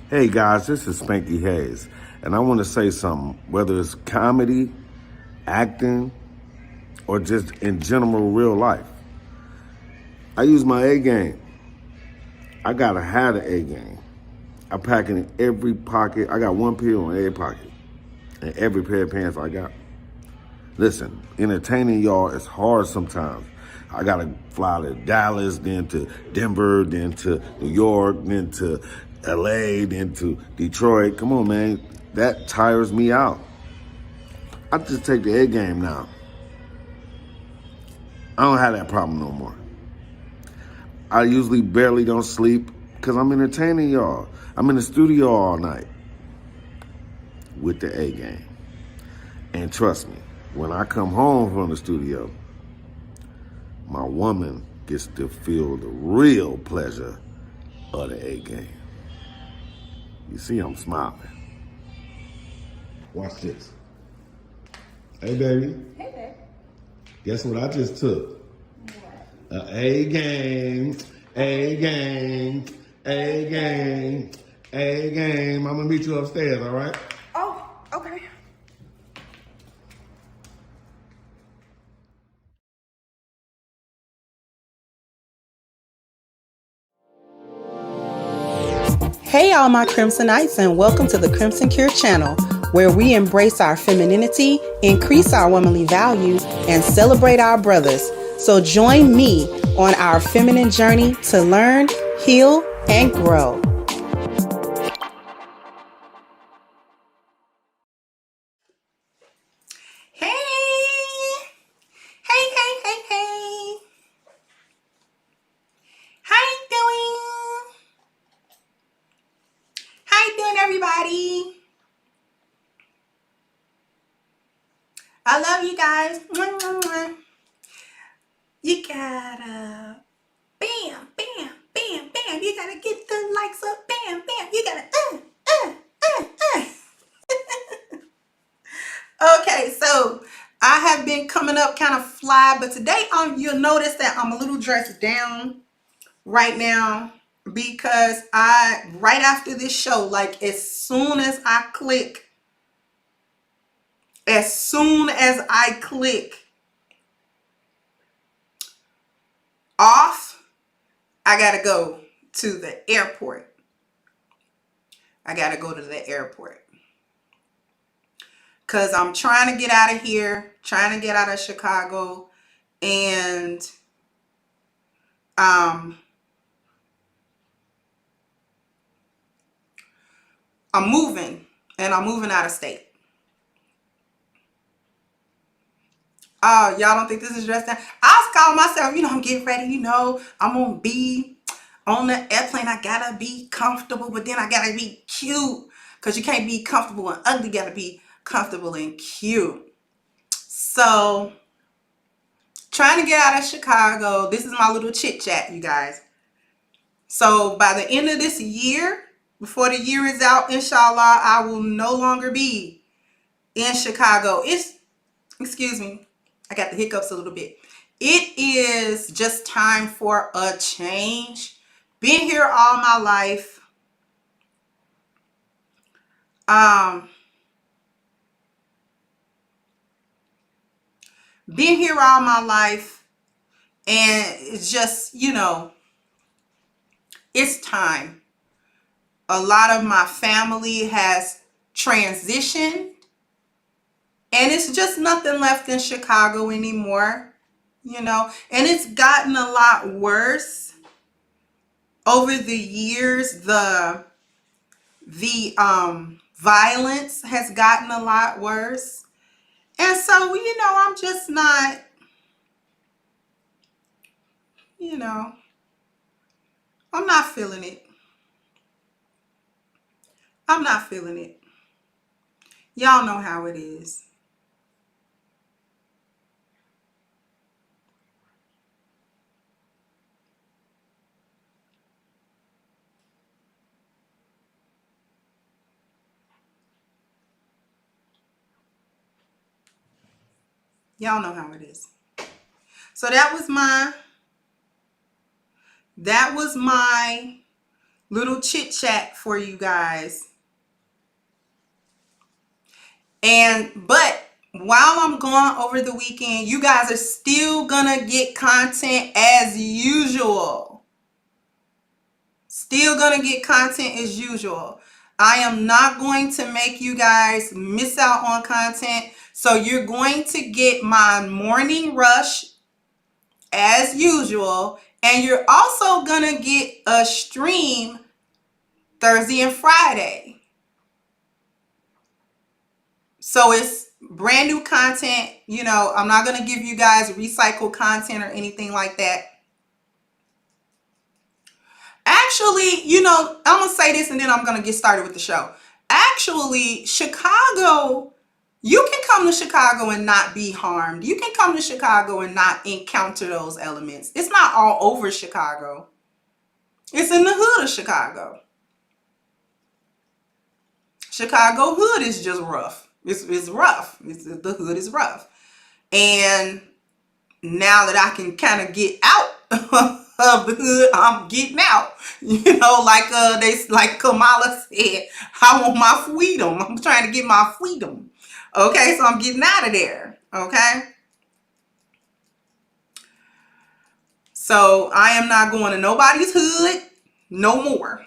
Hey guys, this is Spanky Hayes, and I want to say something, whether it's comedy, acting, or just in general real life. I use my A game. I gotta have the A game. I pack it in every pocket. I got one pill in every pocket, and every pair of pants I got. Listen, entertaining y'all is hard sometimes. I gotta fly to Dallas, then to Denver, then to New York, then to LA, then to Detroit. Come on, man. That tires me out. I just take the A game now. I don't have that problem no more. I usually barely don't sleep because I'm entertaining y'all. I'm in the studio all night with the A game. And trust me, when I come home from the studio, my woman gets to feel the real pleasure of the A game. You see, I'm smiling. Watch this. Hey, baby. Hey, babe. Guess what I just took? What? A game, A game, A game, A game. I'm gonna meet you upstairs, all right? Oh, okay. Hey all my Crimsonites, and welcome to the Crimson Cure channel, where we embrace our femininity, increase our womanly values, and celebrate our brothers. So join me on our feminine journey to learn, heal, and grow. everybody. I love you guys. You gotta bam, bam, bam, bam. You gotta get the likes up. Bam, bam. You gotta Okay, so I have been coming up kind of fly, but today you'll notice that I'm a little dressed down right now because right after this show, like as soon as I click off, I gotta go to the airport. Because I'm trying to get out of here, trying to get out of Chicago, and I'm moving, and I'm moving out of state. Oh, y'all don't think this is dressed down? I was calling myself, I'm getting ready, I'm going to be on the airplane. I got to be comfortable, but then I got to be cute. Because you can't be comfortable and ugly. You got to be comfortable and cute. So, trying to get out of Chicago. This is my little chit chat, you guys. So, by the end of this year, before the year is out, inshallah, I will no longer be in Chicago. Excuse me. I got the hiccups a little bit. It is just time for a change. Been here all my life. Been here all my life. And it's just, it's time. A lot of my family has transitioned. And it's just nothing left in Chicago anymore, and it's gotten a lot worse over the years. The violence has gotten a lot worse. And so, I'm just not, I'm not feeling it. Y'all know how it is. Y'all know how it is. So that was my little chit chat for you guys. But while I'm gone over the weekend, you guys are still gonna get content as usual. I am not going to make you guys miss out on content. So you're going to get my morning rush as usual. And you're also going to get a stream Thursday and Friday. So it's brand new content. I'm not going to give you guys recycled content or anything like that. Actually, I'm going to say this and then I'm going to get started with the show. Actually, Chicago, you can come to Chicago and not be harmed. You can come to Chicago and not encounter those elements. It's not all over Chicago. It's in the hood of Chicago. Chicago hood is just rough. It's rough. The hood is rough. And now that I can kind of get out of the hood, I'm getting out. Like Kamala said, I want my freedom. I'm trying to get my freedom. Okay, so I'm getting out of there. Okay. So I am not going to nobody's hood no more.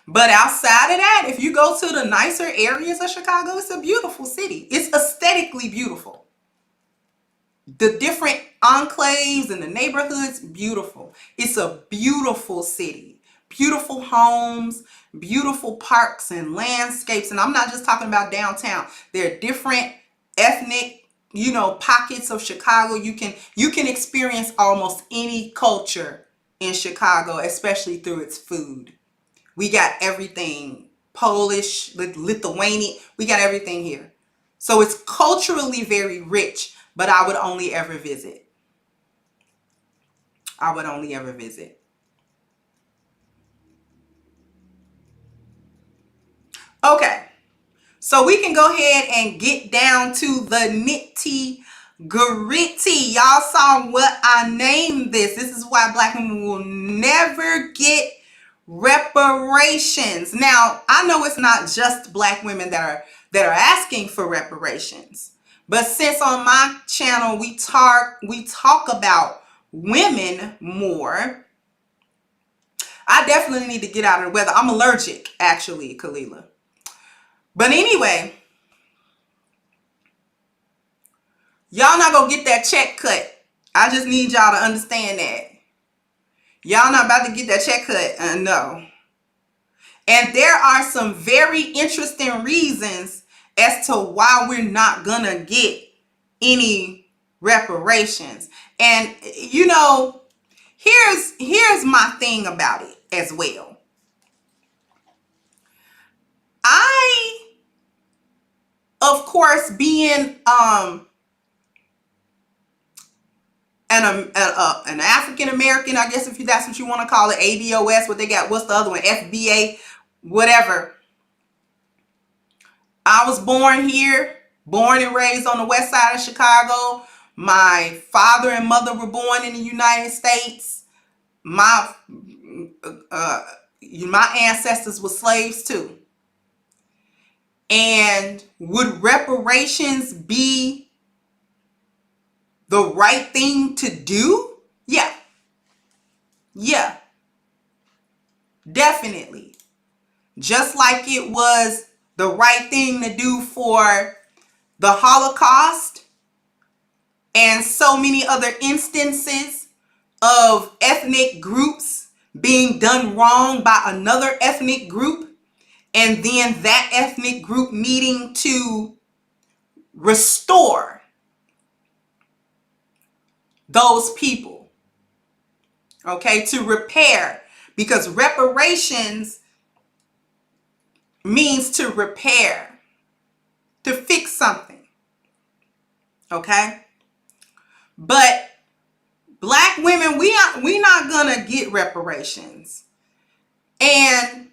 But outside of that, if you go to the nicer areas of Chicago, it's a beautiful city. It's aesthetically beautiful. The different enclaves and the neighborhoods, beautiful. It's a beautiful city. Beautiful homes, beautiful parks and landscapes. And I'm not just talking about downtown. There are different ethnic, pockets of Chicago. You can experience almost any culture in Chicago, especially through its food. We got everything. Polish, Lithuanian, we got everything here. So it's culturally very rich, but I would only ever visit. I would only ever visit. Okay. So we can go ahead and get down to the nitty gritty. Y'all saw what I named this. This is why Black women will never get reparations. Now, I know it's not just Black women that are asking for reparations. But since on my channel we talk about women more, I definitely need to get out of the weather. I'm allergic, actually, Kalila. But anyway, y'all not gonna get that check cut. I just need y'all to understand that. Y'all not about to get that check cut. No. And there are some very interesting reasons as to why we're not gonna get any reparations. And you know, here's my thing about it as well. I, of course, being an African American, I guess if that's what you want to call it, ADOS, what they got, what's the other one, FBA, whatever. I was born here, born and raised on the west side of Chicago. My father and mother were born in the United States. My ancestors were slaves too. And would reparations be the right thing to do? Yeah. Yeah. Definitely. Just like it was the right thing to do for the Holocaust and so many other instances of ethnic groups being done wrong by another ethnic group, and then that ethnic group needing to restore those people, okay, to repair, because reparations means to repair, to fix something, okay? But Black women, we not gonna get reparations, and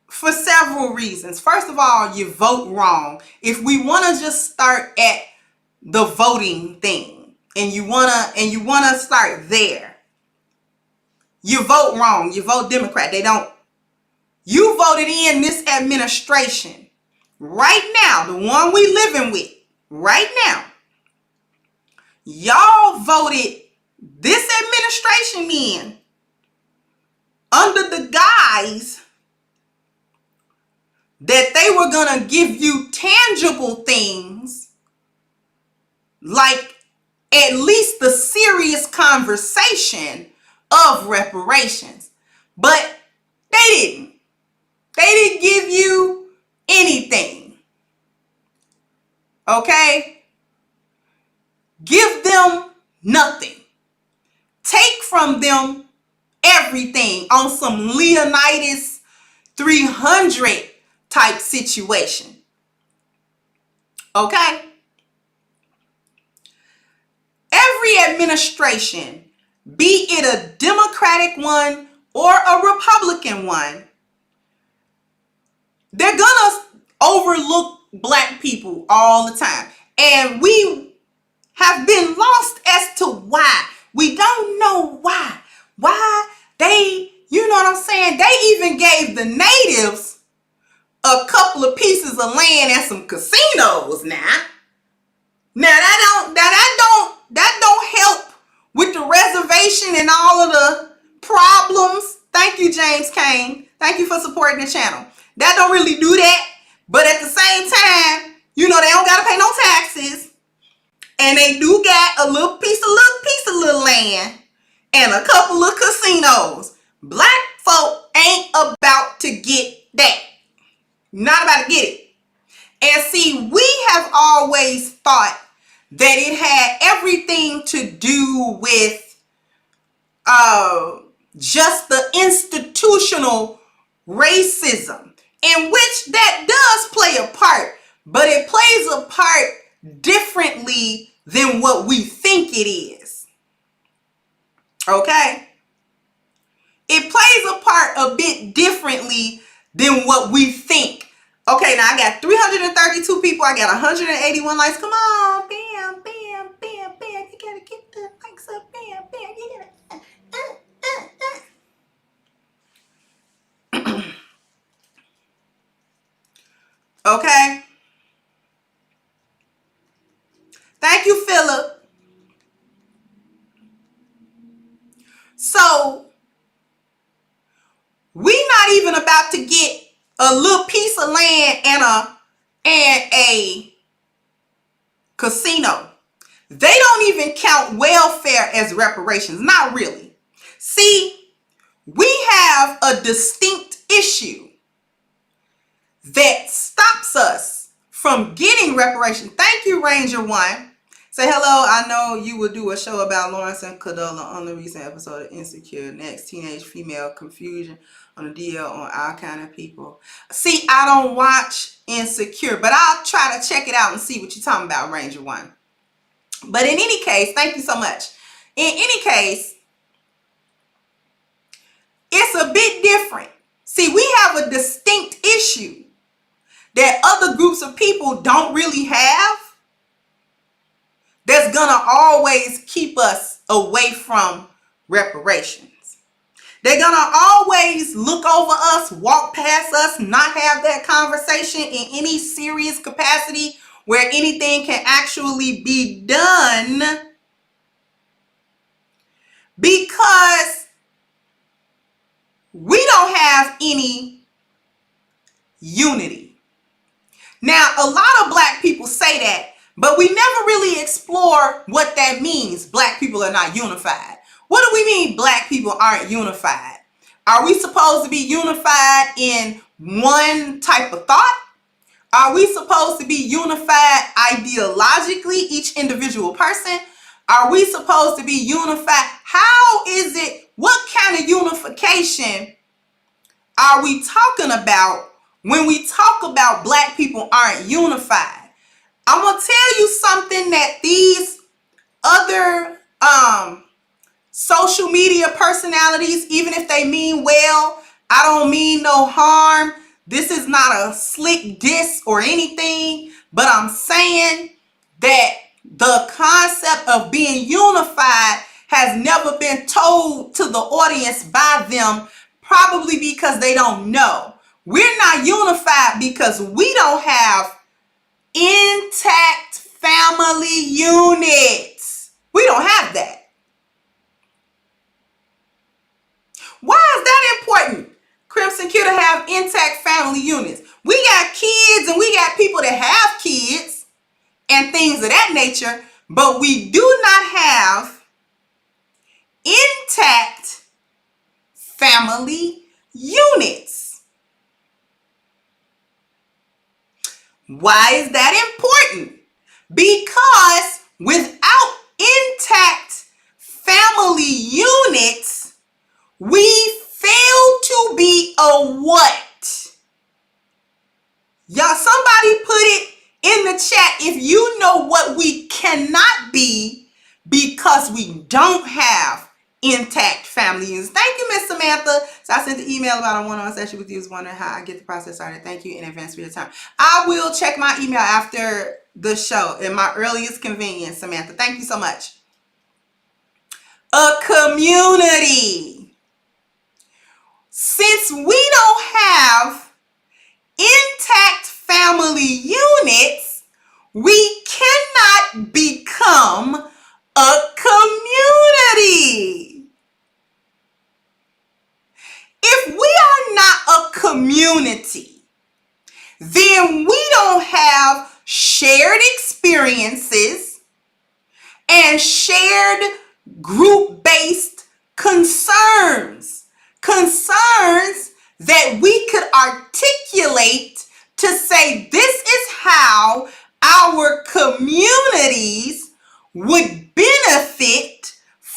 for several reasons. First of all, you vote wrong. If we want to just start at the voting thing, and you wanna start there, you vote wrong. You vote Democrat. You voted in this administration right now, the one we living with right now. Y'all voted this administration in under the guise that they were going to give you tangible things, like at least the serious conversation of reparations. But they didn't. They didn't give you anything. Okay? Give them nothing. Take from them everything on some Leonidas 300 type situation. Okay? Every administration, be it a Democratic one or a Republican one, they're gonna overlook Black people all the time. And we have been lost as to why. We don't know why. Why they, you know what I'm saying? They even gave the natives a couple of pieces of land and some casinos now. Now that don't help with the reservation and all of the problems. Thank you, James Kane. Thank you for supporting the channel. That don't really do that. But at the same time, you know, they don't gotta pay no taxes. And they do got a little piece of land and a couple of casinos. Black folk ain't about to get that. Not about to get it. And see, we have always thought that it had everything to do with just the institutional racism, in which that does play a part, but it plays a part differently than what we think it is. Okay? It plays a part a bit differently than what we think. Okay, now I got 332 people. I got 181 likes. Come on, bam, bam, bam, bam. You gotta get the likes up, bam, bam. You gotta. Okay. Thank you, Philip. So we not even about to get a little piece of land and a casino. They don't even count welfare as reparations. Not really. See, we have a distinct issue that stops us from getting reparations. Thank you, Ranger One. Say hello. I know you will do a show about Lawrence and Cadola on the recent episode of Insecure. Next, teenage female confusion on the DL on Our Kind of People. See, I don't watch Insecure, but I'll try to check it out and see what you're talking about, Ranger One. But in any case, thank you so much. In any case, it's a bit different. See, we have a distinct issue that other groups of people don't really have, that's gonna always keep us away from reparations. They're gonna always look over us, walk past us, not have that conversation in any serious capacity where anything can actually be done, because we don't have any unity. Now, a lot of black people say that, but we never really explore what that means. Black people are not unified. What do we mean black people aren't unified? Are we supposed to be unified in one type of thought? Are we supposed to be unified ideologically, each individual person? Are we supposed to be unified? How is it, what kind of unification are we talking about when we talk about black people aren't unified? I'm going to tell you something that these other social media personalities, even if they mean well, I don't mean no harm. This is not a slick diss or anything, but I'm saying that the concept of being unified has never been told to the audience by them, probably because they don't know. We're not unified because we don't have intact family units. We don't have that. Why is that important, Crimson Q, to have intact family units? We got kids and we got people that have kids and things of that nature, but we do not have intact family units. Why is that important? Because without intact family units, we fail to be a what? Y'all, somebody put it in the chat if you know what we cannot be because we don't have intact family units. Thank you, Miss Samantha. So I sent the email about a one-on-one session with you. Was wondering how I get the process started. Thank you in advance for your time. I will check my email after the show in my earliest convenience, Samantha. Thank you so much. A community. Since we don't have intact family units, we cannot become a community. If we are not a community, then we don't have shared experiences and shared group-based concerns. Concerns that we could articulate to say this is how our communities would benefit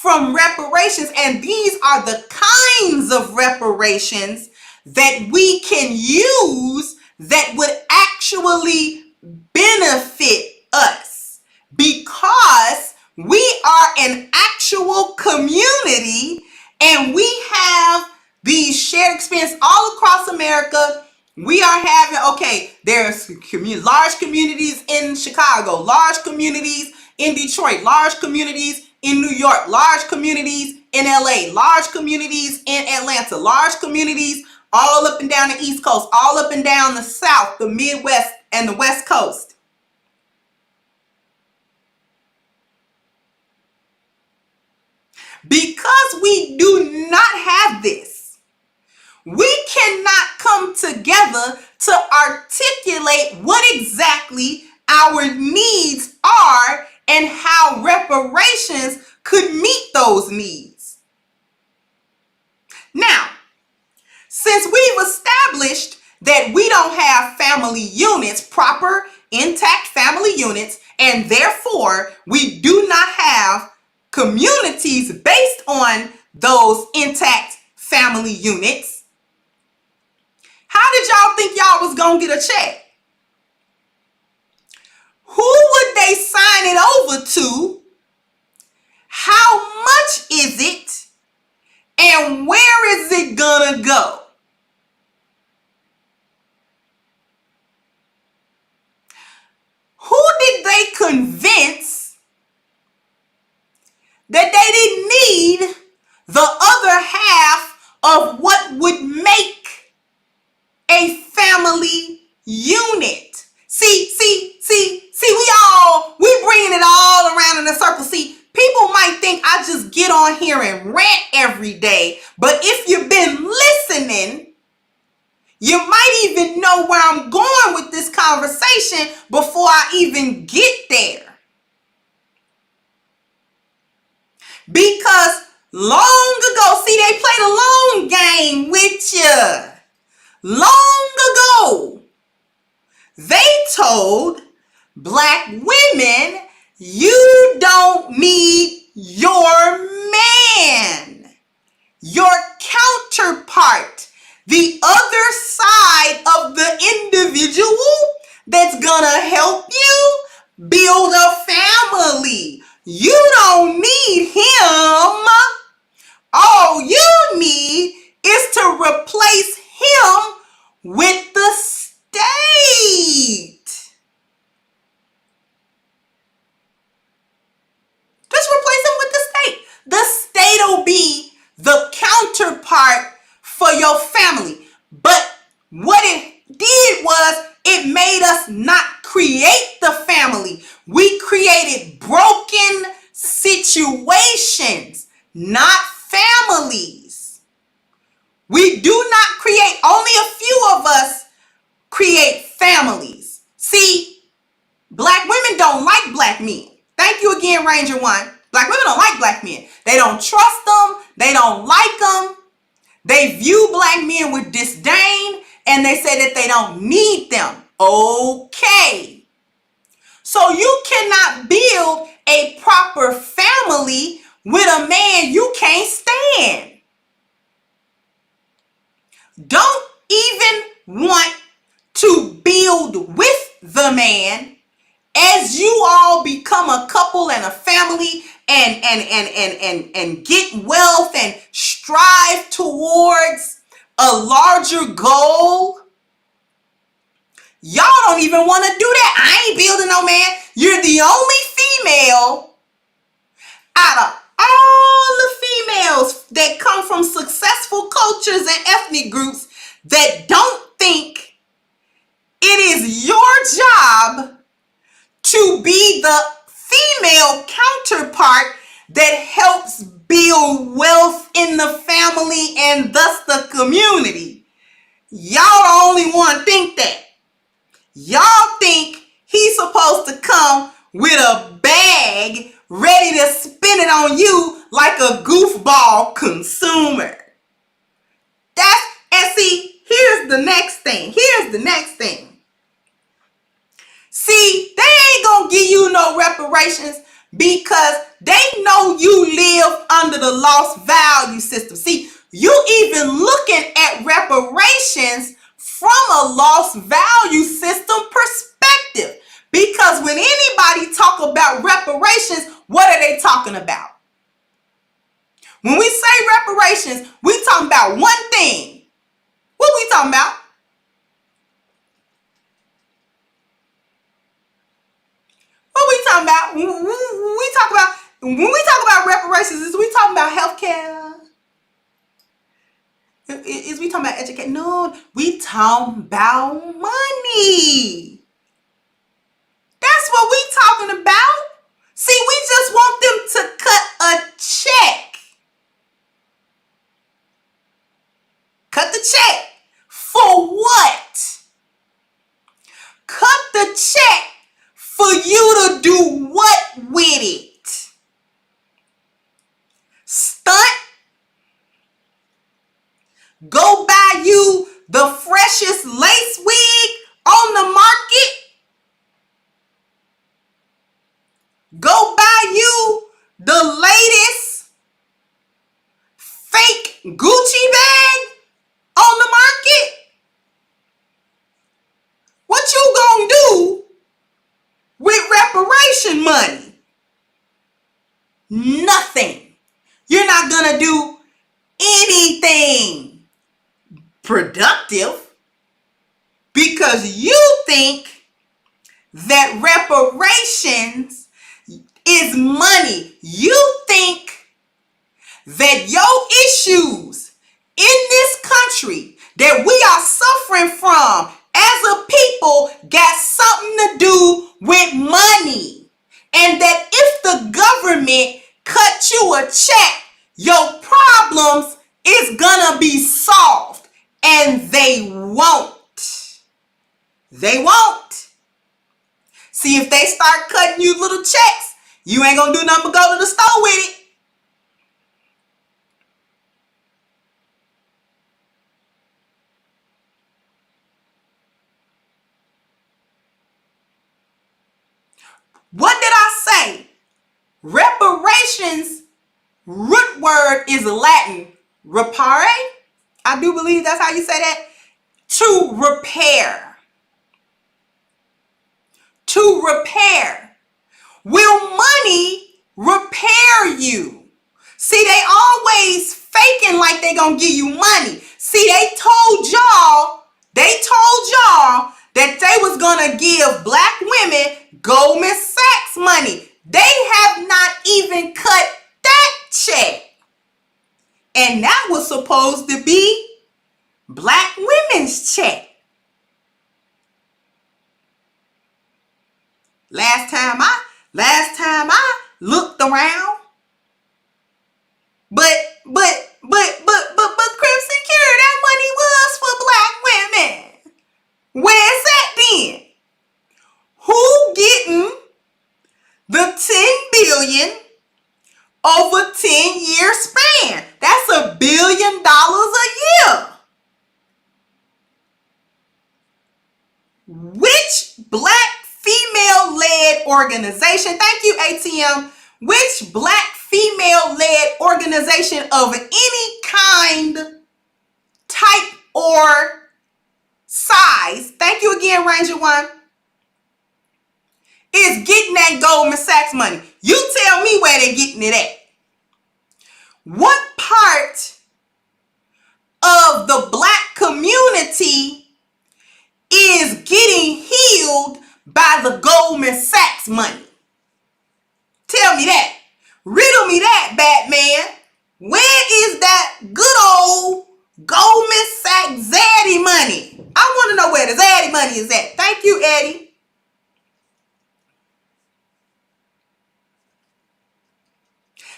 from reparations, and these are the kinds of reparations that we can use that would actually benefit us, because we are an actual community and we have these shared experience all across America. We are having, okay, there's large communities in Chicago, large communities in Detroit, large communities in New York, large communities in LA, large communities in Atlanta, large communities all up and down the East Coast, all up and down the South, the Midwest, and the West Coast. Because we do not have this, we cannot come together to articulate what exactly our needs are and how reparations could meet those needs. Now, since we've established that we don't have family units, proper, intact family units, and therefore we do not have communities based on those intact family units, how did y'all think y'all was gonna get a check? Who would they sign it over to? How much is it? And where is it gonna go? Who did they convince that they didn't need the other half of what would make a family unit? See, we bringing it all around in a circle. See, people might think I just get on here and rant every day, but if you've been listening, you might even know where I'm going with this conversation before I even get there. Because long ago, see, they played a long game with you. Long ago, they told Black women, you don't need your man, your counterpart, the other side of the individual that's gonna help you build a family. You don't need him. All you need is to replace him with the state. Just replace him with the state. The state will be the counterpart for your family. But what it did was it made us not create the family. We created broken situations, not families. We do not create, only a few of us create families. See, Black women don't like Black men. Thank you again, Ranger One. Black women don't like Black men. They don't trust them. They don't like them. They view Black men with disdain, and they say that they don't need them. Okay. So you cannot build a proper family with a man you can't stand. Don't even want to build with the man as you all become a couple and a family and get wealth and strive towards a larger goal. Y'all don't even want to do that. I ain't building no man. You're the only female out of all the females that come from successful cultures and ethnic groups that don't think it is your job to be the female counterpart that helps build wealth in the family and thus the community. Y'all the only one think that. Y'all think he's supposed to come with a bag ready to spin it on you like a goofball consumer. And see, here's the next thing. See, they ain't gonna give you no reparations because they know you live under the lost value system. See, you even looking at reparations from a lost value system perspective. Because when anybody talk about reparations, what are they talking about? When we say reparations, we talking about one thing. What we talking about? What we talking about? When we talk about reparations, is we talking about healthcare? Is we talking about education? No, we talking about money. That's what we talking about. See, we just want them to cut a check. Cut the check. For what? Cut the check for you to do what with it? Stunt? Go buy you the freshest lace wig on the market? Go buy you the latest fake Gucci bag on the market? What you gonna do with reparation money? Nothing. You're not gonna do anything productive because you think that reparations is money. You think that your issues in this country that we are suffering from as a people got something to do with money. And that if the government cut you a check, your problems is gonna be solved. And they won't. They won't. See, if they start cutting you little checks, you ain't gonna do nothing but go to the store with it. What did I say? Reparations root word is Latin. Repare? I do believe that's how you say that. To repair. To repair. Will money repair you? See, they always faking like they gonna give you money. See, they told y'all that they was gonna give black women Goldman Sachs money. They have not even cut that check. And that was supposed to be black women's check. Last time I looked around. But Crimson Cure, that money was for black women. Where's that then? Who getting the 10 billion over 10-year span? That's $1 billion a year. Which black female-led organization, thank you ATM, which black female-led organization of any kind, type, or size, thank you again Ranger One, is getting that Goldman Sachs money? You tell me where they're getting it at. What part of the black community is getting healed by the Goldman Sachs money? Tell me that. Riddle me that, Batman. Where is that good old Goldman Sachs zaddy money? I want to know where the zaddy money is at. Thank you, Eddie.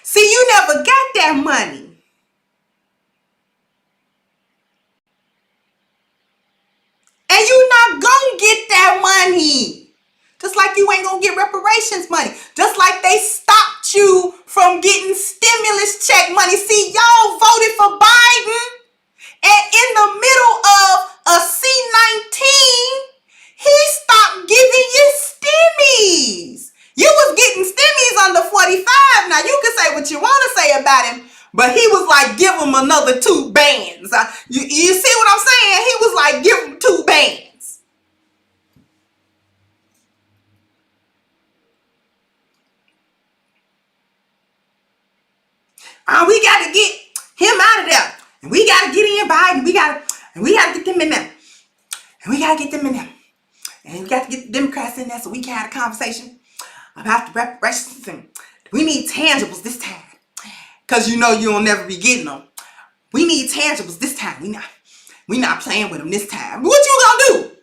See, you never got that money. And you not gonna get that money. Just like you ain't gonna get reparations money. Just like they stopped you from getting stimulus check money. See, y'all voted for Biden. And in the middle of a C-19, he stopped giving you stimmies. You was getting stimmies under 45 now. like give them 2 bands. We got to get him out of there. And we got to get in Biden. We got to get them in there. And we got to get them in there. And we got to get the Democrats in there so we can have a conversation about the reparations. And we need tangibles this time. Because you know you'll never be getting them. We need tangibles this time. We not playing with them this time. What you gonna do?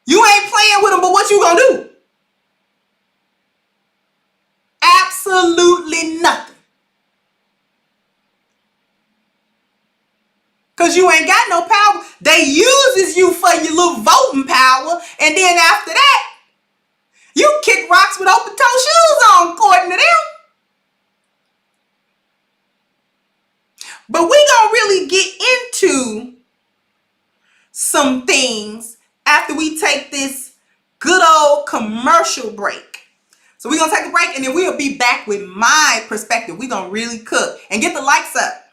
You ain't playing with them, but what you gonna do? Absolutely nothing. Because you ain't got no power. They uses you for your little voting power. And then after that, you kick rocks with open toe shoes on, according to them. But we gonna really get into some things after we take this good old commercial break. So we're gonna take a break and then we'll be back with my perspective. We're gonna really cook and get the likes up.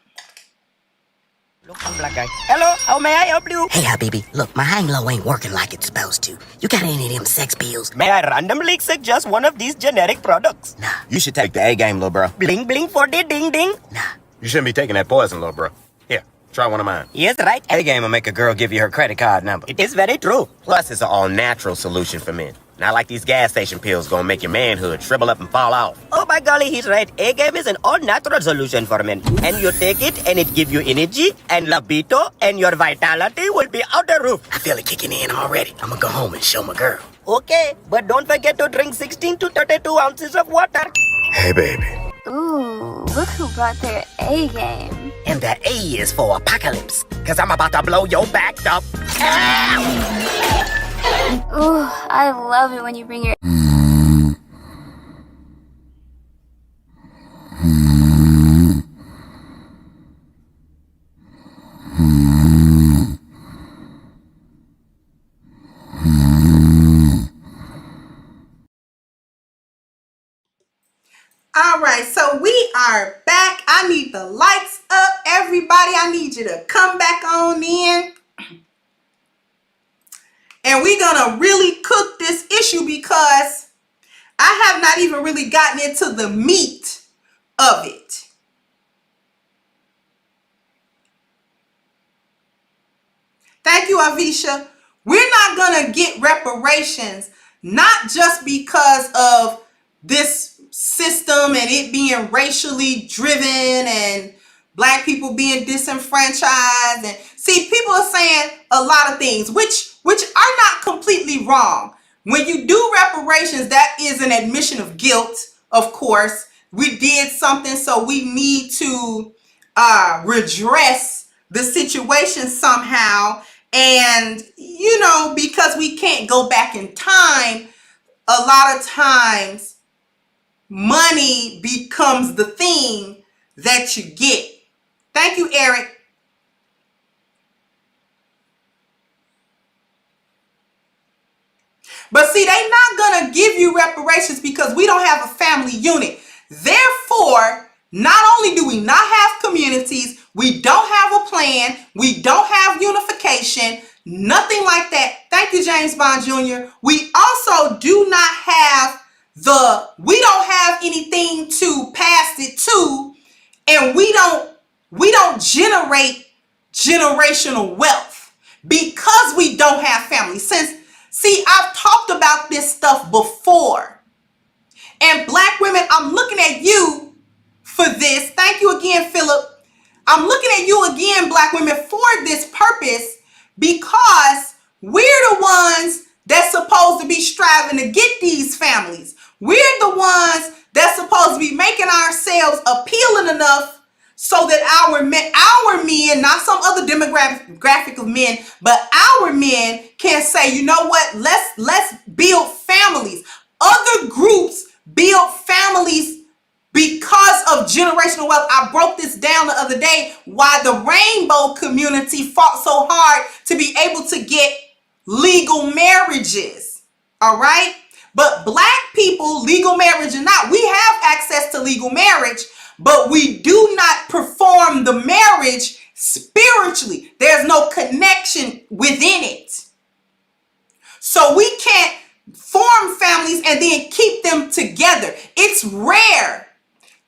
Look, I'm black guy. Hello, how may I help you? Hey, Habibi, look, my hang-low ain't working like it's supposed to. You got any of them sex pills? May I randomly suggest one of these generic products? Nah. You should take the A game, little bro. Bling bling for the ding ding. Nah. You shouldn't be taking that poison, little bro. Here, try one of mine. Yes, right. A game will make a girl give you her credit card number. It is very true. Plus, it's an all-natural solution for men. Not like these gas station pills gonna make your manhood shrivel up and fall off. Oh my golly, he's right. A-game is an all-natural solution for men. And you take it and it gives you energy and libido and your vitality will be out the roof. I feel it kicking in already. I'm gonna go home and show my girl. Okay, but don't forget to drink 16 to 32 ounces of water. Hey, baby. Ooh, look who brought their A game. And that A is for apocalypse. Cause I'm about to blow your back up. Ow! Ooh, I love it when you bring your... All right, so we are back. I need the lights up, everybody. I need you to come back on in. And we're going to really cook this issue because I have not even really gotten into the meat of it. Thank you, Avisha. We're not going to get reparations, not just because of this system and it being racially driven and black people being disenfranchised. And see, people are saying a lot of things, which are not completely wrong. When you do reparations, that is an admission of guilt, of course. We did something, so we need to redress the situation somehow. And, you know, because we can't go back in time, a lot of times money becomes the thing that you get. Thank you, Eric. But see, they're not going to give you reparations because we don't have a family unit. Therefore, not only do we not have communities, we don't have a plan, we don't have unification, nothing like that. Thank you, James Bond Jr. We also do not have we don't have anything to pass it to, and we don't generate generational wealth because we don't have family. See, I've talked about this stuff before. And black women, I'm looking at you for this. Thank you again, Philip. I'm looking at you again, black women, for this purpose because we're the ones that's supposed to be striving to get these families. We're the ones that's supposed to be making ourselves appealing enough so that our men, not some other demographic of men, but our men can say, you know what, let's build families. Other groups build families because of generational wealth. I broke this down the other day, why the rainbow community fought so hard to be able to get legal marriages. All right? But black people, legal marriage or not, we have access to legal marriage, but we do not perform the marriage spiritually. There's no connection within and then keep them together. It's rare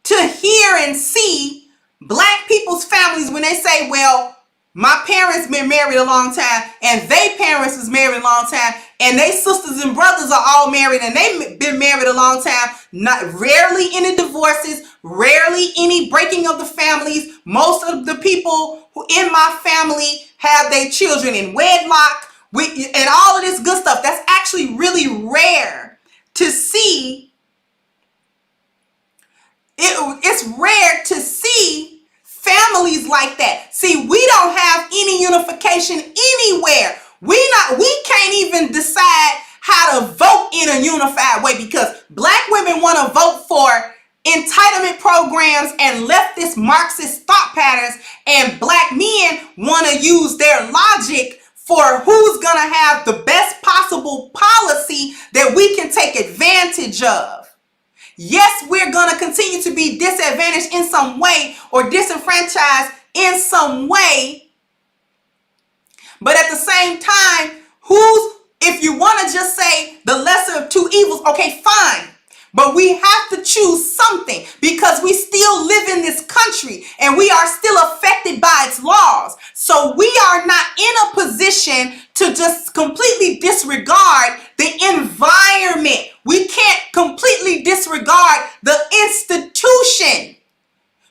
to hear and see black people's families when they say, well, my parents been married a long time and they parents was married a long time and they sisters and brothers are all married and they been married a long time. Not rarely any divorces, rarely any breaking of the families. Most of the people who in my family have their children in wedlock and all of this good stuff. That's actually really rare to see. It's rare to see families like that. See, we don't have any unification anywhere. We can't even decide how to vote in a unified way because black women want to vote for entitlement programs and leftist Marxist thought patterns, and black men want to use their logic for who's going to have the best possible policy that we can take advantage of. Yes, we're going to continue to be disadvantaged in some way or disenfranchised in some way. But at the same time, if you want to just say the lesser of two evils, okay, fine. But we have to choose something because we still live in this country and we are still affected by its laws. So we are not in a position to just completely disregard the environment. We can't completely disregard the institution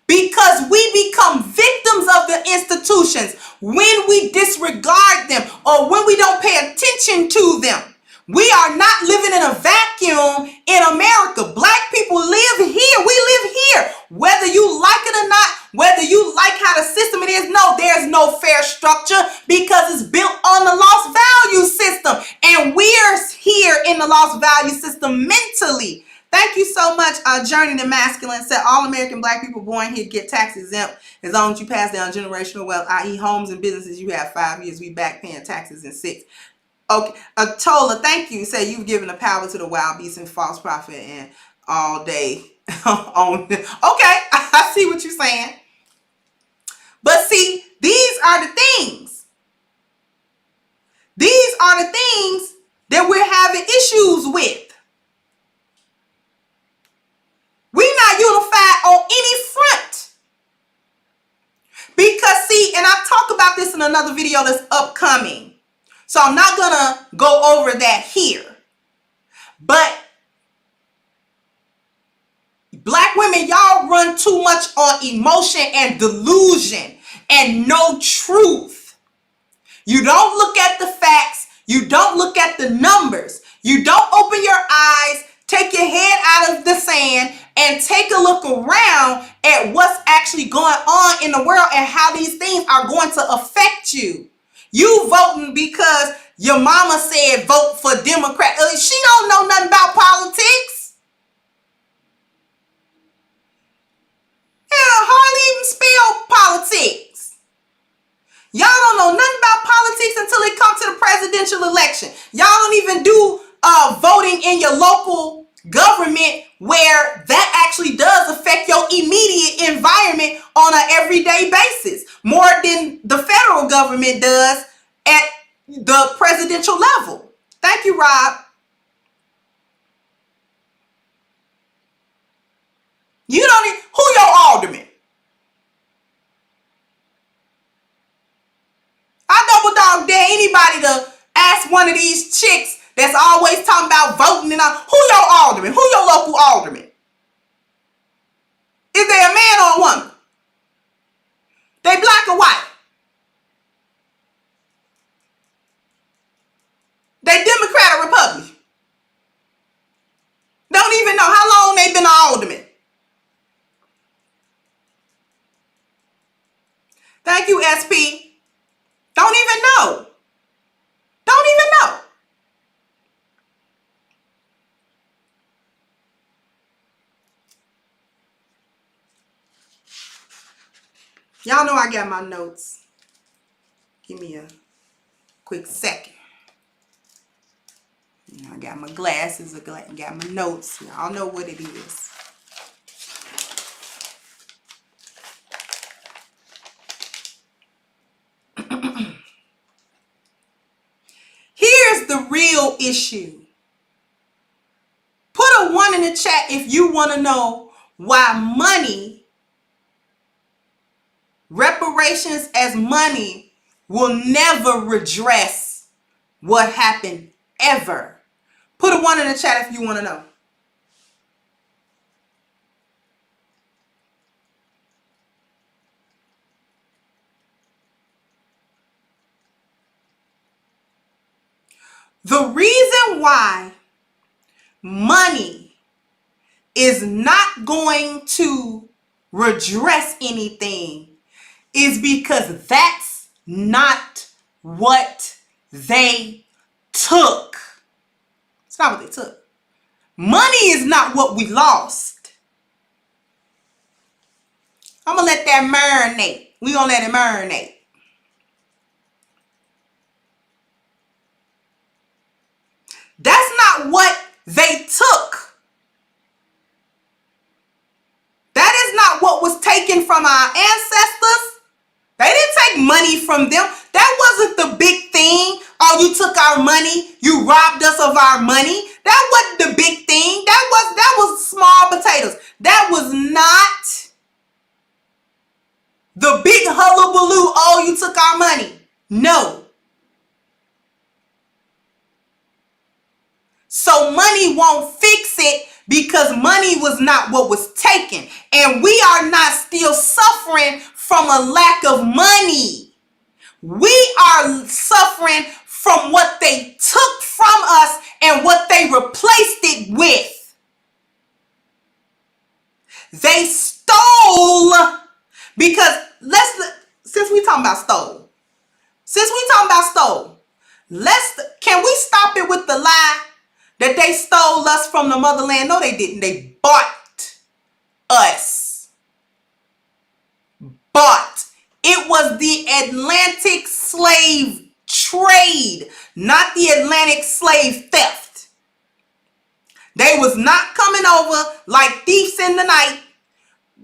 because we become victims of the institutions when we disregard them or when we don't pay attention to them. We are not living in a vacuum in America. Black people live here. We live here. Whether you like it or not, whether you like how the system it is, no, there's no fair structure because it's built on the lost value system. And we're here in the lost value system mentally. Thank you so much, Journey to Masculine said all American black people born here get tax exempt as long as you pass down generational wealth, i.e. homes and businesses. You have 5 years. We back paying taxes in 6. Okay, Tola, thank you. Say you've given the power to the wild beast and false prophet and all day on. Okay, I see what you're saying. But see, these are the things. These are the things that we're having issues with. We're not unified on any front. Because see, and I'll talk about this in another video that's upcoming. So I'm not going to go over that here. But black women, y'all run too much on emotion and delusion and no truth. You don't look at the facts. You don't look at the numbers. You don't open your eyes, take your head out of the sand, and take a look around at what's actually going on in the world and how these things are going to affect you. You voting because your mama said vote for Democrat. She don't know nothing about politics. Hell, hardly even spell politics. Y'all don't know nothing about politics until it comes to the presidential election. Y'all don't even do voting in your local government where that actually does affect your immediate environment on an everyday basis more than the federal government does at the presidential level. Thank you, Rob. You don't need, who your alderman? I double dog dare anybody to ask one of these chicks that's always talking about voting and all. Who your alderman? Who your local alderman? Is they a man or a woman? They black or white? They Democrat or Republican? Don't even know how long they've been an alderman. Thank you, SP. Don't even know. Don't even know. Y'all know I got my notes. Give me a quick second. I got my glasses, got my notes. Y'all know what it is. Here's the real issue. a 1 in the chat if you want to know why money, reparations as money, will never redress what happened ever. Put a 1 in the chat if you want to know. The reason why money is not going to redress anything is because that's not what they took. It's not what they took. Money is not what we lost. I'm going to let that marinate. We're going to let it marinate. That's not what they took. That is not what was taken from our ancestors. They didn't take money from them. That wasn't the big thing. Oh, you took our money. You robbed us of our money. That wasn't the big thing. That was small potatoes. That was not the big hullabaloo. Oh, you took our money. No. So money won't fix it because money was not what was taken. And we are not still suffering from a lack of money. We are suffering from what they took from us and what they replaced it with. They stole, because since we talking about stole, can we stop it with the lie that they stole us from the motherland? No, they didn't. They bought us. Bought. It was the Atlantic slave trade, not the Atlantic slave theft. They was not coming over like thieves in the night,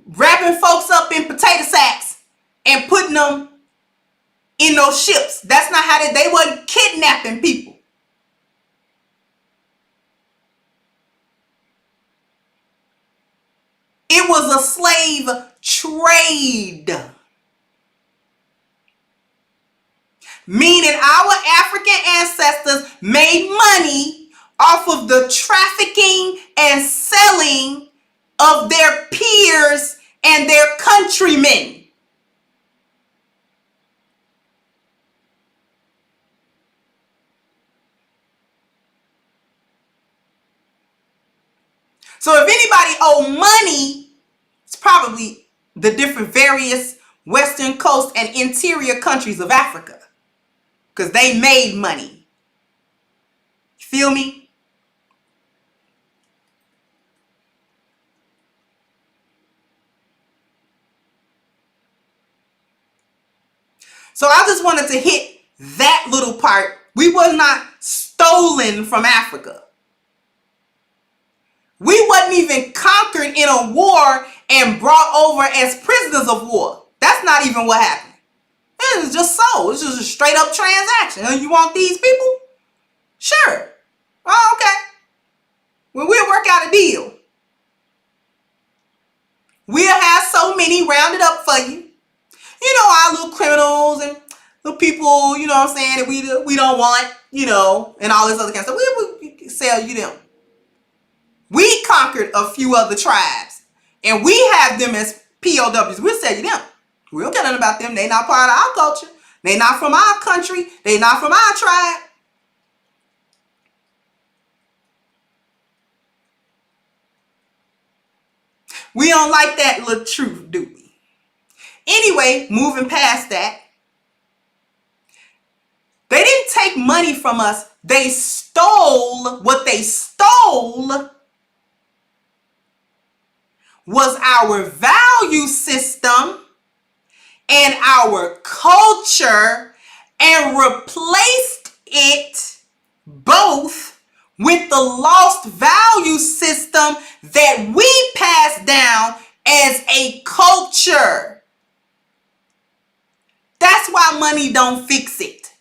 wrapping folks up in potato sacks and putting them in those ships. That's not how they wasn't kidnapping people. It was a slave trade. Meaning our African ancestors made money off of the trafficking and selling of their peers and their countrymen. So if anybody owe money, it's probably the different various western coast and interior countries of Africa, because they made money. Feel me? So I just wanted to hit that little part. We were not stolen from Africa. We wasn't even conquered in a war and brought over as prisoners of war. That's not even what happened. It was just sold. It's just a straight up transaction. You want these people? Sure. Oh, okay. Well, we'll work out a deal. We'll have so many rounded up for you. You know, our little criminals and little people, you know what I'm saying, that we don't want, you know, and all this other kind of stuff. We sell you them. We conquered a few other tribes, and we have them as POWs. We'll sell you them. We don't care nothing about them. They not part of our culture. They not from our country. They not from our tribe. We don't like that little truth, do we? Anyway, moving past that. They didn't take money from us. They stole. What they stole was our value system and our culture, and replaced it both with the lost value system that we passed down as a culture. That's why money don't fix it.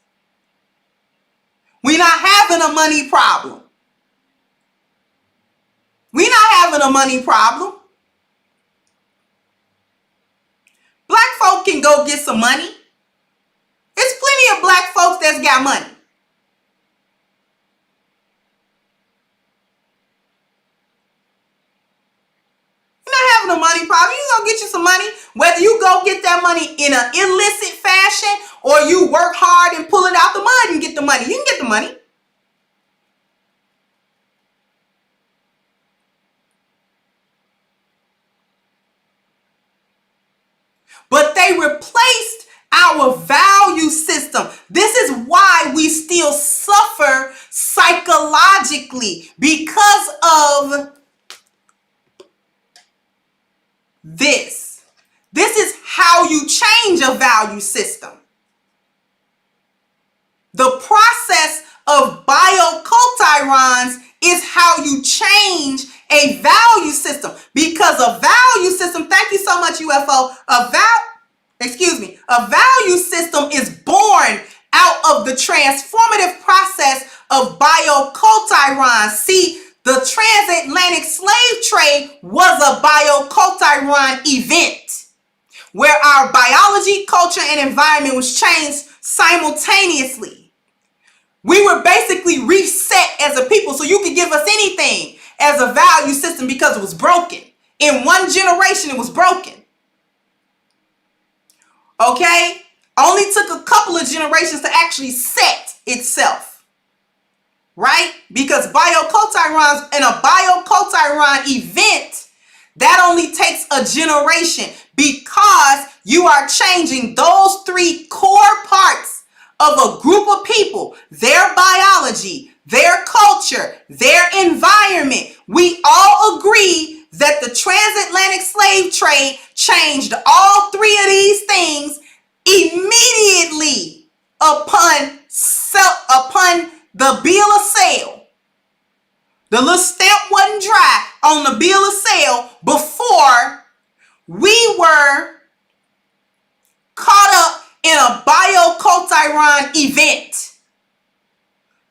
We're not having a money problem. We not having a money problem. Black folk can go get some money. There's plenty of black folks that's got money. You're not having a money problem. You gonna get you some money. Whether you go get that money in an illicit fashion or you work hard and pull it out the mud and get the money, you can get the money. But they replaced our value system. This is why we still suffer psychologically, because of this. This is how you change a value system. The process of bioculturons is how you change a value system, because a value system, thank you so much UFO, a value system is born out of the transformative process of bioculturons. See, the transatlantic slave trade was a bioculturon event where our biology, culture, and environment was changed simultaneously. We were basically reset as a people, so you could give us anything as a value system because it was broken. In one generation, it was broken. Okay? Only took a couple of generations to actually set itself. Right? Because bioculturons in a bioculturon event, that only takes a generation, because you are changing those three core parts of a group of people: their biology, their culture, their environment. We all agree that the transatlantic slave trade changed all three of these things immediately upon the bill of sale. The little stamp wasn't dry on the bill of sale before we were caught up in a bioculturon event.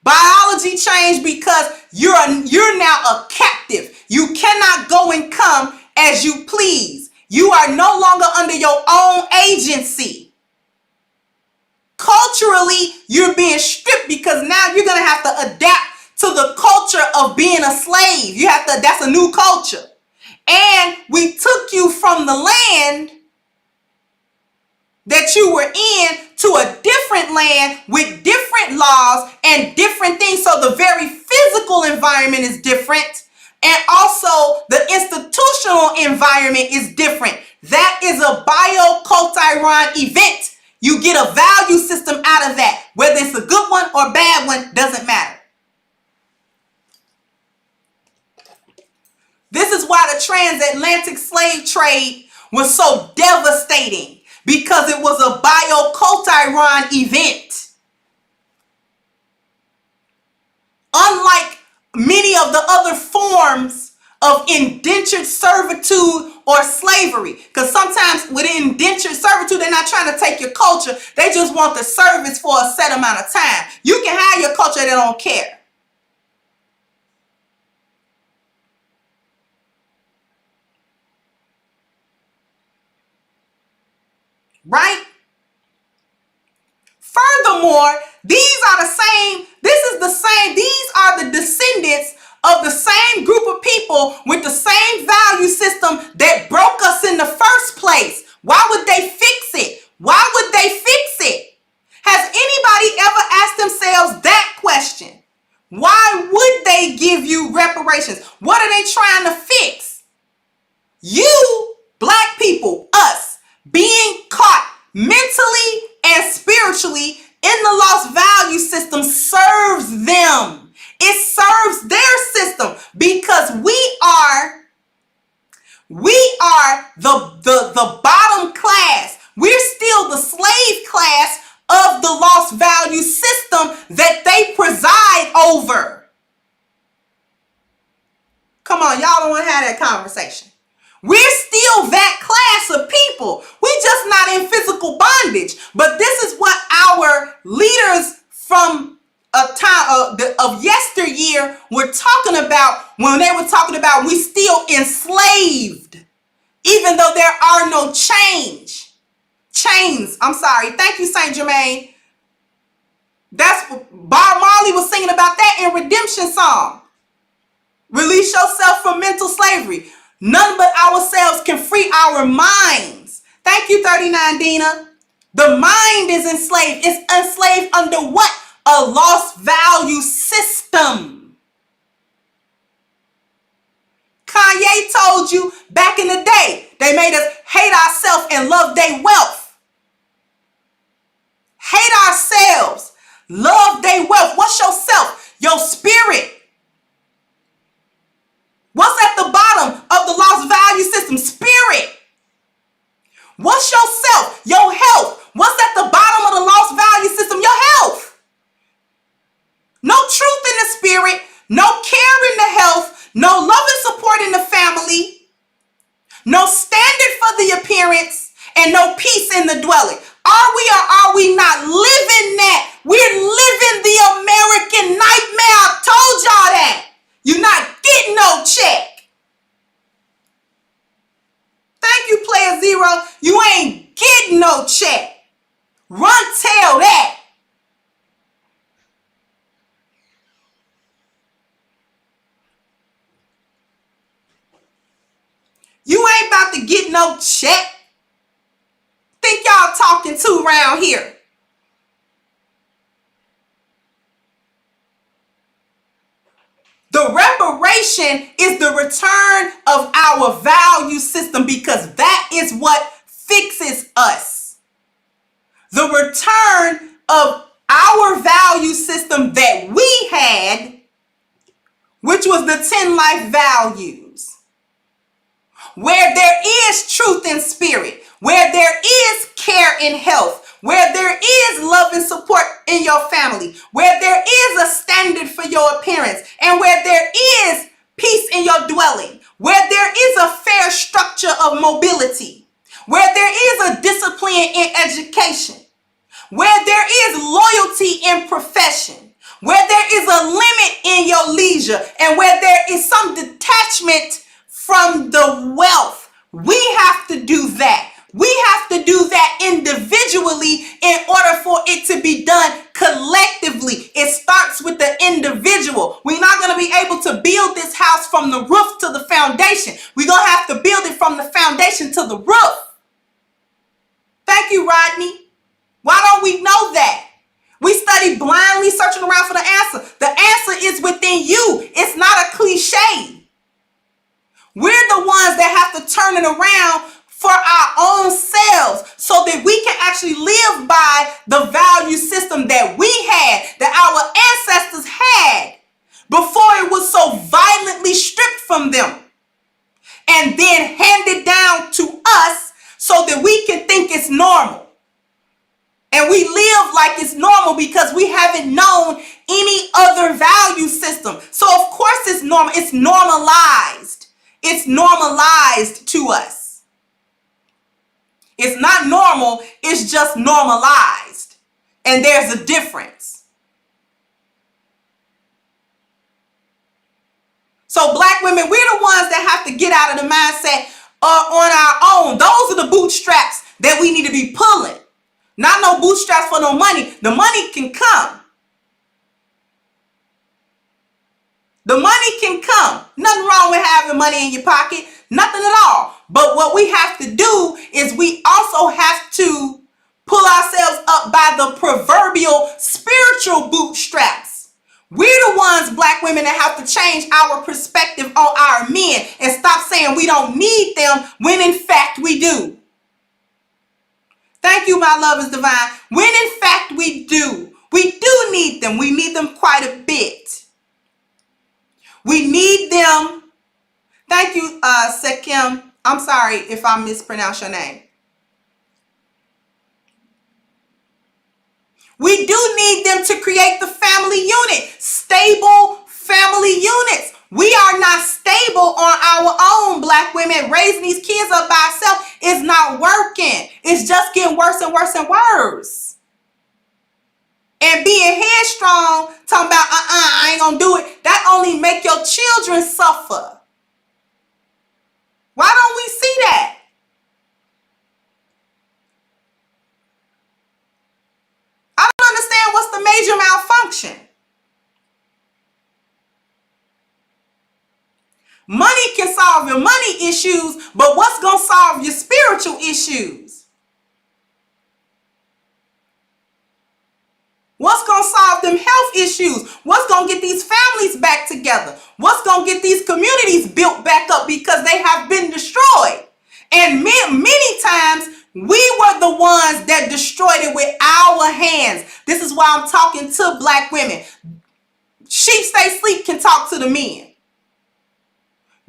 Biology changed because you're now a captive. You cannot go and come as you please. You are no longer under your own agency. Culturally, you're being stripped because now you're going to have to adapt to the culture of being a slave. That's a new culture. And we took you from the land that you were in to a different land with different laws and different things. So the very physical environment is different, and also the institutional environment is different. That is a bioculturon event. You get a value system out of that. Whether it's a good one or bad one, doesn't matter. This is why the transatlantic slave trade was so devastating, because it was a bioculturon event. Unlike many of the other forms of indentured servitude or slavery, because sometimes with indentured servitude, they're not trying to take your culture. They just want the service for a set amount of time. You can have your culture, they don't care. Right? Furthermore, these are the descendants of the same group of people with the same value system that broke us in the first place. Why would they fix it? Why would they fix it? Has anybody ever asked themselves that question? Why would they give you reparations? What are they trying to fix? You, black people, us, being caught mentally and spiritually in the lost value system serves them. It serves their system, because we are the bottom class. We're still the slave class of the lost value system that they preside over. Come on, y'all don't want to have that conversation. We're still that class of people. We're just not in physical bondage. But this is what our leaders from a time of yesteryear were talking about when they were talking about we still enslaved, even though there are no chains. I'm sorry. Thank you, Saint Germain. That's what Bob Marley was singing about that in Redemption Song. Release yourself from mental slavery. None but ourselves can free our minds. Thank you, 39 Dina. The mind is enslaved. It's enslaved under what? A lost value system. Kanye told you back in the day, they made us hate ourselves and love their wealth. Hate ourselves, love their wealth. What's your self? Your spirit. What's at the bottom of the lost value system? Spirit. What's your self? Your health. What's at the bottom of the lost value system? Your health. No truth in the spirit, no care in the health, no love and support in the family, no standard for the appearance, and no peace in the dwelling. Are we or are we not living that? We're living the American nightmare. I told y'all that. You're not getting no check. Thank you, Player Zero. You ain't getting no check. Run tell that. You ain't about to get no check. Think y'all talking to around here. The reparation is the return of our value system because that is what fixes us. The return of our value system that we had, which was the 10 life values, where there is truth in spirit, where there is care in health, where there is love and support in your family, where there is a standard for your appearance, and where there is peace in your dwelling, where there is a fair structure of mobility, where there is a discipline in education, where there is loyalty in profession, where there is a limit in your leisure, and where there is some detachment from the wealth. We have to do that. We have to do that individually in order for it to be done collectively. It starts with the individual. We're not going to be able to build this house from the roof to the foundation. We're going to have to build it from the foundation to the roof. Thank you, Rodney. Why don't we know that? We study blindly searching around for the answer. The answer is within you. It's not a cliche. We're the ones that have to turn it around for our own selves so that we can actually live by the value system that we had, that our ancestors had before it was so violently stripped from them and then handed down to us so that we can think it's normal. And we live like it's normal because we haven't known any other value system. So of course it's normal. It's normalized. It's normalized to us. It's not normal, it's just normalized. And there's a difference. So black women, we're the ones that have to get out of the mindset on our own. Those are the bootstraps that we need to be pulling. Not no bootstraps for no money. The money can come. The money can come. Nothing wrong with having money in your pocket. Nothing at all. But what we have to do is we also have to pull ourselves up by the proverbial spiritual bootstraps. We're the ones, black women, that have to change our perspective on our men and stop saying we don't need them when in fact we do. Thank you, my love is divine. When in fact we do. We do need them. We need them quite a bit. We need them. Thank you, Sekim. I'm sorry if I mispronounce your name. We do need them to create the family unit, stable family units. We are not stable on our own, black women. Raising these kids up by ourselves is not working. It's just getting worse and worse and worse. And being headstrong, talking about, I ain't gonna do it, that only make your children suffer. Why don't we see that? I don't understand what's the major malfunction. Money can solve your money issues, but what's going to solve your spiritual issues? What's going to solve them health issues? What's going to get these families back together? What's going to get these communities built back up because they have been destroyed? And many times, we were the ones that destroyed it with our hands. This is why I'm talking to black women. Sheep Stay Sleep can talk to the men.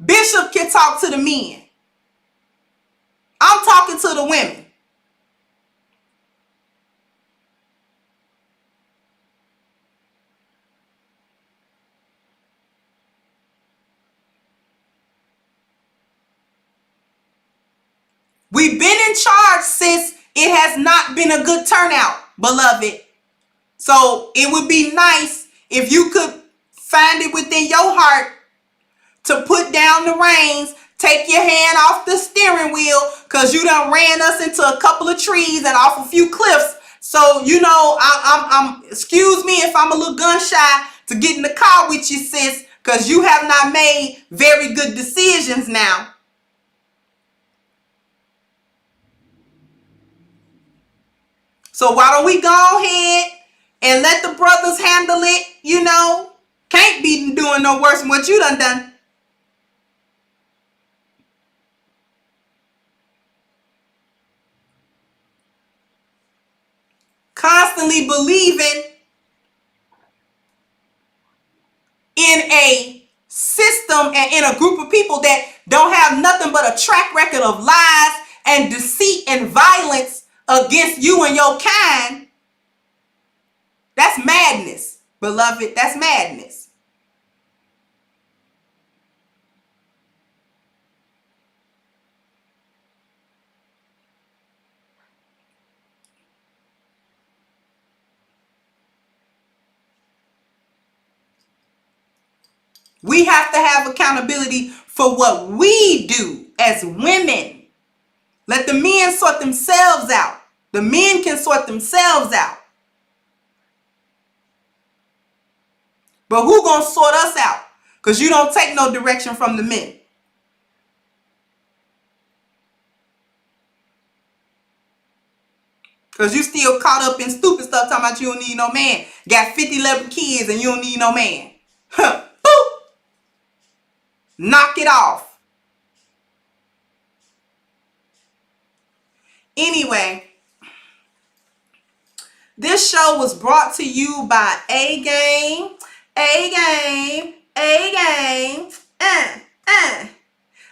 Bishop can talk to the men. I'm talking to the women. We've been in charge, sis. It has not been a good turnout, beloved. So it would be nice if you could find it within your heart to put down the reins, take your hand off the steering wheel, because you done ran us into a couple of trees and off a few cliffs. So, you know, I'm excuse me if I'm a little gun shy to get in the car with you, sis, because you have not made very good decisions now. So why don't we go ahead and let the brothers handle it, you know? Can't be doing no worse than what you done. Constantly believing in a system and in a group of people that don't have nothing but a track record of lies and deceit and violence against you and your kind. That's madness, beloved. That's madness. We have to have accountability for what we do as women. Let the men sort themselves out. The men can sort themselves out. But who gonna sort us out? Because you don't take no direction from the men. Because you still caught up in stupid stuff talking about you don't need no man. Got 50, 11 kids and you don't need no man. Huh. Boop. Knock it off. Anyway, this show was brought to you by A-Game. A-Game. A-Game.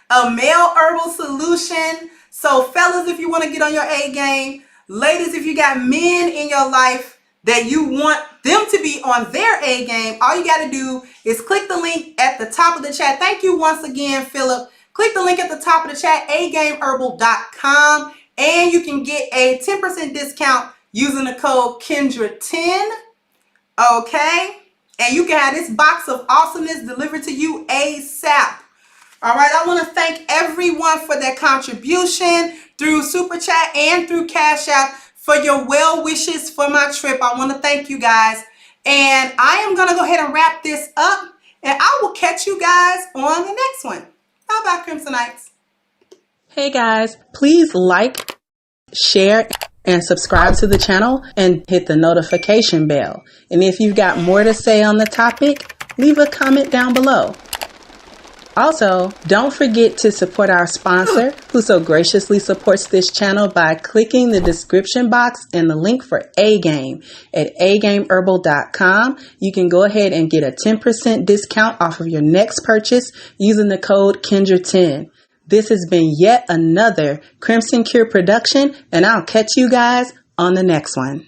A male herbal solution. So fellas, if you want to get on your A-game, ladies, if you got men in your life that you want them to be on their A-game, all you got to do is click the link at the top of the chat. Thank you once again, Philip. Click the link at the top of the chat, agameherbal.com, and you can get a 10% discount using the code Kendra10. Okay? And you can have this box of awesomeness delivered to you ASAP. All right, I want to thank everyone for their contribution through Super Chat and through Cash App for your well wishes for my trip. I want to thank you guys. And I am going to go ahead and wrap this up. And I will catch you guys on the next one. How about Crimsonites? Hey guys, please like, share, and subscribe to the channel and hit the notification bell. And if you've got more to say on the topic, leave a comment down below. Also, don't forget to support our sponsor who so graciously supports this channel by clicking the description box and the link for A-Game at agameherbal.com. You can go ahead and get a 10% discount off of your next purchase using the code Kendra10. This has been yet another Crimson Cure production, and I'll catch you guys on the next one.